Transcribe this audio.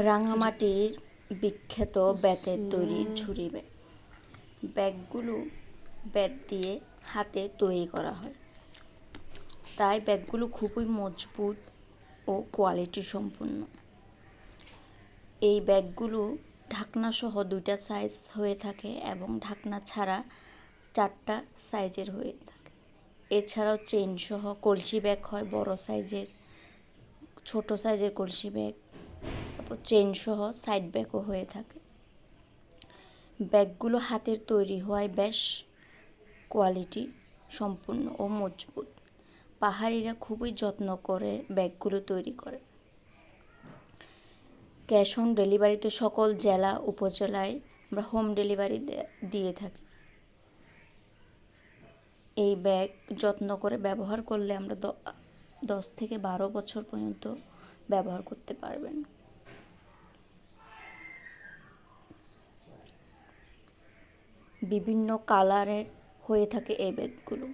রাঙামাটির বিখ্যাত বেতের তৈরি ঝুড়ি ব্যাগ। ব্যাগগুলো বেত দিয়ে হাতে তৈরি করা হয়, তাই ব্যাগগুলো খুবই মজবুত ও কোয়ালিটি সম্পন্ন। এই ব্যাগগুলো ঢাকনাসহ 2টা সাইজ হয়ে থাকে এবং ঢাকনা ছাড়া 4টা সাইজের হয়ে থাকে। এছাড়াও চেইন সহ কলসি ব্যাগ হয় বড় সাইজের, ছোট সাইজের কলসি ব্যাগ, তারপর চেইন সহ সাইড ব্যাগও হয়ে থাকে। ব্যাগগুলো হাতের তৈরি হওয়ায় বেশ কোয়ালিটি সম্পূর্ণ ও মজবুত। পাহাড়িরা খুবই যত্ন করে ব্যাগগুলো তৈরি করে। ক্যাশ অন ডেলিভারিতে সকল জেলা উপজেলায় আমরা হোম ডেলিভারি দিয়ে থাকি। এই ব্যাগ যত্ন করে ব্যবহার করলে আমরা 10 থেকে 12 বছর পর্যন্ত ব্যবহার করতে পারবেন। বিভিন্ন কালারের হয়ে থাকে এই ব্যাগগুলো।